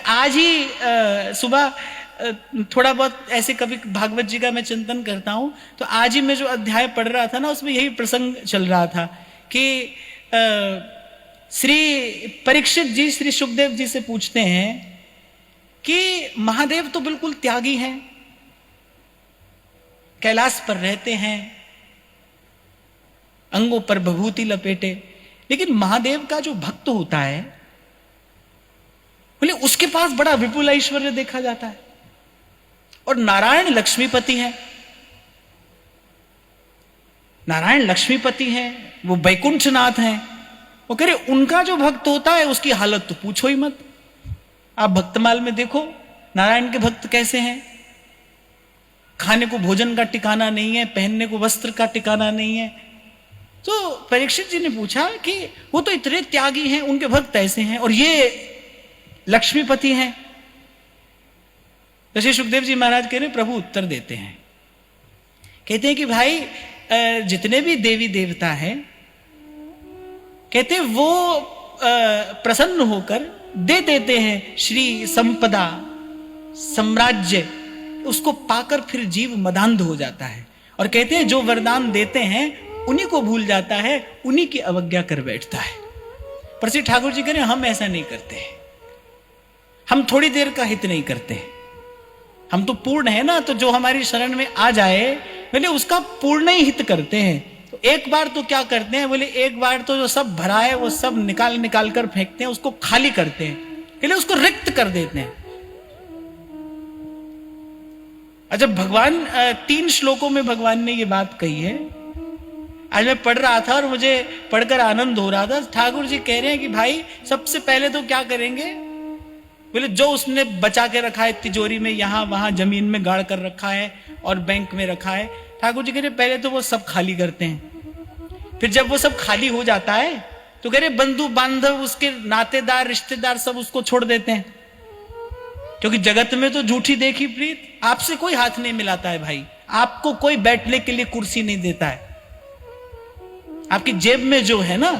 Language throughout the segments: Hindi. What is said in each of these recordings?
आज ही सुबह थोड़ा बहुत ऐसे कभी भागवत जी का मैं चिंतन करता हूं, तो आज ही मैं जो अध्याय पढ़ रहा था ना, उसमें यही प्रसंग चल रहा था कि श्री परीक्षित जी श्री सुखदेव जी से पूछते हैं कि महादेव तो बिल्कुल त्यागी हैं, कैलाश पर रहते हैं, अंगों पर भभूति लपेटे, लेकिन महादेव का जो भक्त होता है बोले उसके पास बड़ा विपुल ऐश्वर्य देखा जाता है, और नारायण लक्ष्मीपति हैं, नारायण लक्ष्मीपति हैं, वो वैकुंठनाथ हैं। वो कह रहे उनका जो भक्त होता है उसकी हालत तो पूछो ही मत। आप भक्तमाल में देखो नारायण के भक्त कैसे हैं, खाने को भोजन का ठिकाना नहीं है, पहनने को वस्त्र का ठिकाना नहीं है। तो परीक्षित जी ने पूछा कि वो तो इतने त्यागी हैं, उनके भक्त ऐसे हैं, और ये लक्ष्मीपति हैं। तो श्री सुखदेव जी महाराज कह रहे, प्रभु उत्तर देते हैं, कहते हैं कि भाई जितने भी देवी देवता हैं, कहते हैं वो प्रसन्न होकर दे देते हैं श्री संपदा साम्राज्य, उसको पाकर फिर जीव मदांध हो जाता है, और कहते हैं जो वरदान देते हैं उन्हीं को भूल जाता है, उन्हीं की अवज्ञा कर बैठता है। पर श्री ठाकुर जी कह रहे हम ऐसा नहीं करते, हम थोड़ी देर का हित नहीं करते, हम तो पूर्ण है ना, तो जो हमारी शरण में आ जाए बोले उसका पूर्ण ही हित करते हैं। तो एक बार तो क्या करते हैं, बोले एक बार तो जो सब भरा है वो सब निकाल निकाल कर फेंकते हैं, उसको खाली करते हैं, बोले उसको रिक्त कर देते हैं। अच्छा, भगवान 3 श्लोकों में भगवान ने ये बात कही है। आज मैं पढ़ रहा था और मुझे पढ़कर आनंद हो रहा था। ठाकुर जी कह रहे हैं कि भाई सबसे पहले तो क्या करेंगे, बोले जो उसने बचा के रखा है तिजोरी में, यहां वहां जमीन में गाड़ कर रखा है और बैंक में रखा है, ठाकुर जी कह रहे पहले तो वो सब खाली करते हैं। फिर जब वो सब खाली हो जाता है तो कह रहे बंधु बांधव, उसके नातेदार रिश्तेदार सब उसको छोड़ देते हैं, क्योंकि जगत में तो झूठी देखी प्रीत, आपसे कोई हाथ नहीं मिलाता है भाई, आपको कोई बैठने के लिए कुर्सी नहीं देता है, आपकी जेब में जो है ना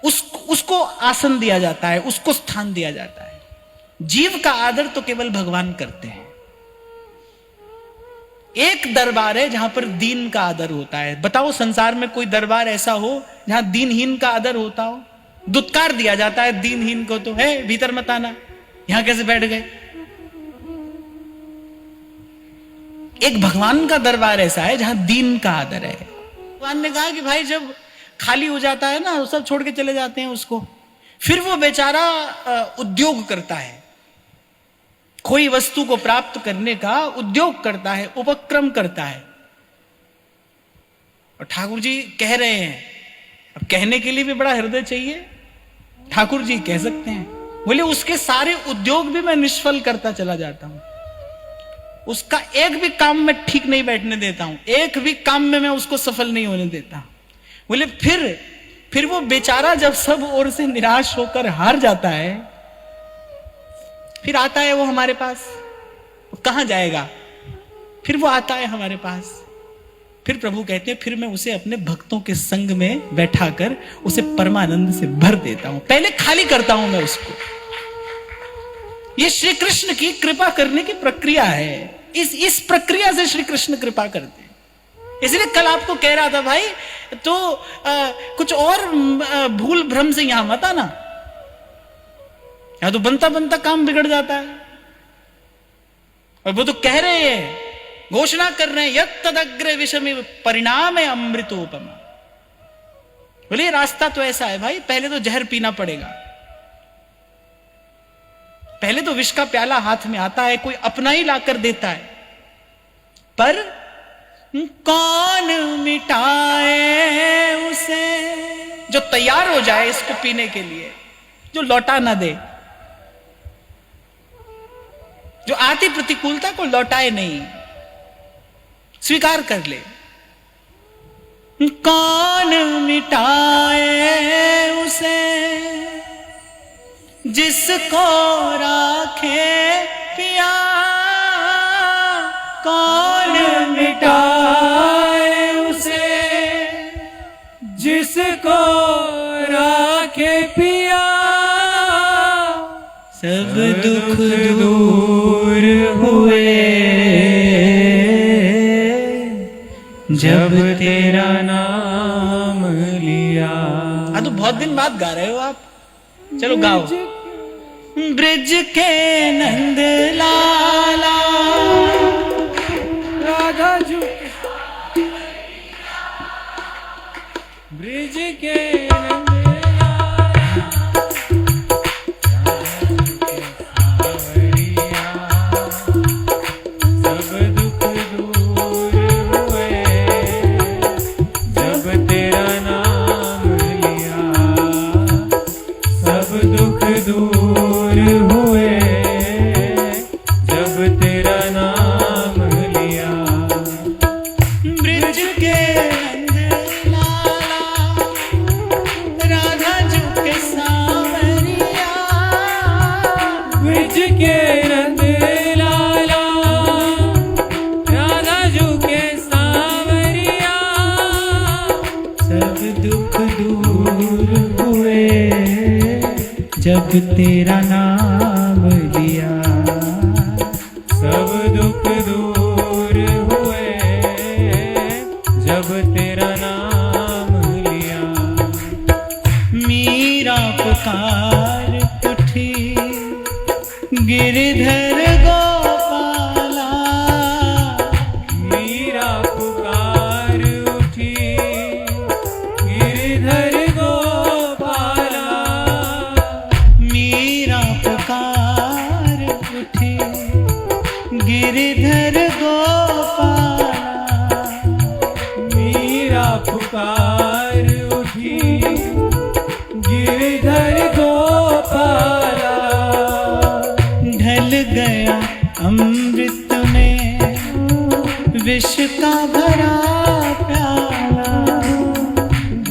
उसको आसन दिया जाता है, उसको स्थान दिया जाता है। जीव का आदर तो केवल भगवान करते हैं। एक दरबार है जहां पर दीन का आदर होता है। बताओ संसार में कोई दरबार ऐसा हो जहां दीनहीन का आदर होता हो? दुत्कार दिया जाता है दीनहीन को, तो है भीतर मत आना, यहां कैसे बैठ गए। एक भगवान का दरबार ऐसा है जहां दीन का आदर है। भगवान ने कहा कि भाई जब खाली हो जाता है ना, सब छोड़ के चले जाते हैं उसको, फिर वो बेचारा उद्योग करता है, कोई वस्तु को प्राप्त करने का उद्योग करता है, उपक्रम करता है। और ठाकुर जी कह रहे हैं, अब कहने के लिए भी बड़ा हृदय चाहिए, ठाकुर जी कह सकते हैं, बोले उसके सारे उद्योग भी मैं निष्फल करता चला जाता हूं, उसका एक भी काम में ठीक नहीं बैठने देता हूं, एक भी काम में मैं उसको सफल नहीं होने देता। बोले फिर वो बेचारा जब सब ओर से निराश होकर हार जाता है, फिर आता है वो हमारे पास। वो कहां जाएगा? फिर वो आता है हमारे पास। फिर प्रभु कहते हैं फिर मैं उसे अपने भक्तों के संग में बैठाकर उसे परमानंद से भर देता हूं, पहले खाली करता हूं मैं उसको। ये श्री कृष्ण की कृपा करने की प्रक्रिया है। इस प्रक्रिया से श्री कृष्ण कृपा करते हैं। इसलिए कल आपको कह रहा था भाई, तो कुछ और भूल भ्रम से यहां मत आना, या तो बनता बनता काम बिगड़ जाता है। और वो तो कह रहे हैं, घोषणा कर रहे हैं, यत् तदग्रे विषमे परिणाम अमृतोपमा। बोले रास्ता तो ऐसा है भाई, पहले तो जहर पीना पड़ेगा, पहले तो विष का प्याला हाथ में आता है, कोई अपना ही लाकर देता है, पर कौन मिटाए उसे जो तैयार हो जाए इसको पीने के लिए, जो लौटा ना दे, जो आती प्रतिकूलता को लौटाए नहीं, स्वीकार कर ले। कौन मिटाए उसे जिसको राखे पिया, कौन मिटाए उसे जिसको राखे पिया, सब दुख दूर हुए जब तेरा नाम लिया। तो बहुत दिन बाद गा रहे हो आप, चलो गाओ। ब्रिज के नंद लाला राधा जू, ब्रिज के जब तेरा नाम लिया। सब दुख दूर हुए जब तेरा नाम लिया। मीरा पुकार उठी गिरधर गोपाला, मीरा पुकार उठी गिरधर गोपाला, मीरा पुकार उठी गिरधर गोपाला, मीरा पुकार उठी गिरधर गोपाला। ढल गया अमृत में विष का भरा प्याला,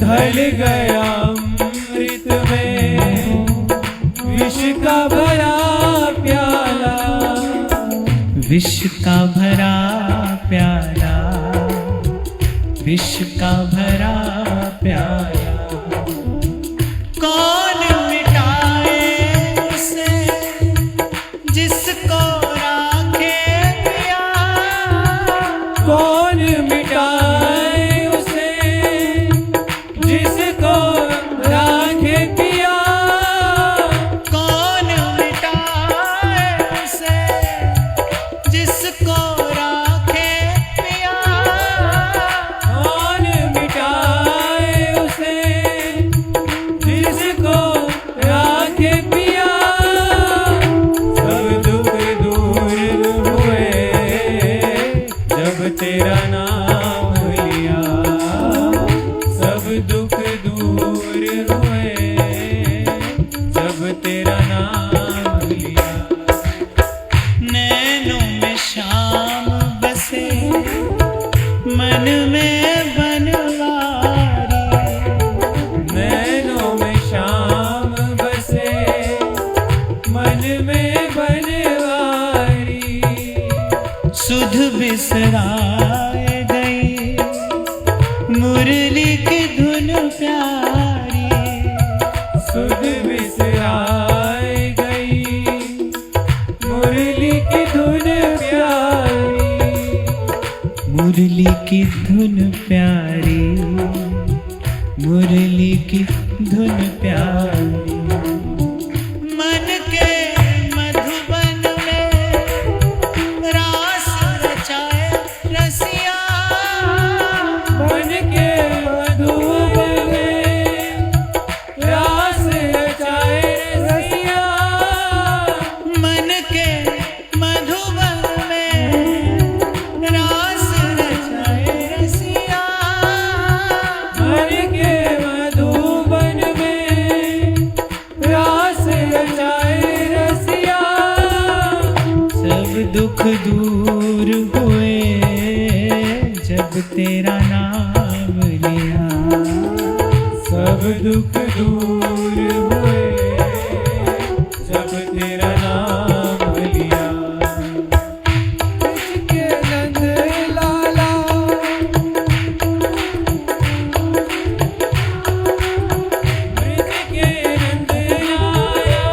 ढल गया अमृत में विष का भरा प्याला, विष का भरा प्याला, विष का भरा प्याला। कौन मिटाए उसे जिसको राखे पिया, कौन मिटाए उसे जिसको राखे पिया, कौन मिटाए उसे जिसको राखे पिया, कौन मिटाए उसे जिसको राखे पिया। सब दुख दूर हुए जब तेरा नाम लिया, सब दुख दूर हुए जब तेरा नाम लिया। नैनों में शाम बसे मन में बनवारी, नैनों में शाम बसे मन में बनवारी। सुध बिसराए गई मुरली की धुन प्यारी, सुध बिसराए गई मुरली की धुन प्यारी, मुरली की धुन प्यारी, मुरली की धुन प्यारी। मन के मधुबन में रास रचाए रसिया, मन के मधुबन में रास रचाए रसिया, मन के मधुबन में रास रचाए रसिया, मन के मधुबन में रास रचाए रसिया। सब दुख दूर हुए जब तेरा नाम लिया, सब दुख दूर हुए जब तेरा नाम लिया। ब्रिज के नंद लाला ब्रिज के नंद लाला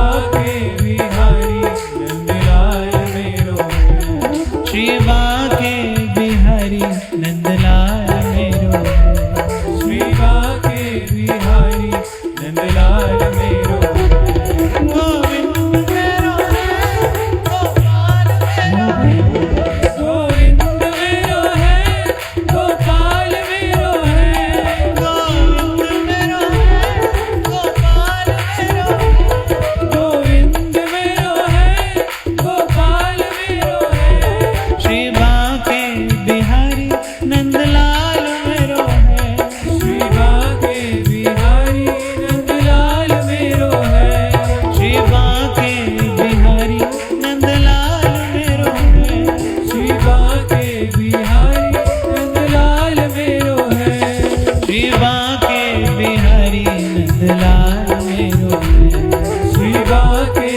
बाके बिहारी नंदलाल मेरो है। श्री बाके बिहारी नंदलाल मेरो है। श्री बाके बिहारी नंदलाल मेरो है। गोविंद मेरो है, गोपाल मेरो है। गोविंद मेरो है, गोपाल मेरो है। गोविंद मेरो है, गोपाल मेरो है। गोविंद मेरो है, गोपाल मेरो है। श्री बाके बिहारी नंदलाल मेरो है। श्री बाके बिहारी नंदलाल मेरो है। श्री बाके बिहारी नंदलाल मेरो है। श्री बाके बिहारी नंदलाल मेरो है। श्री बाके बिहारी नंदलाल मेरो है। श्री बाके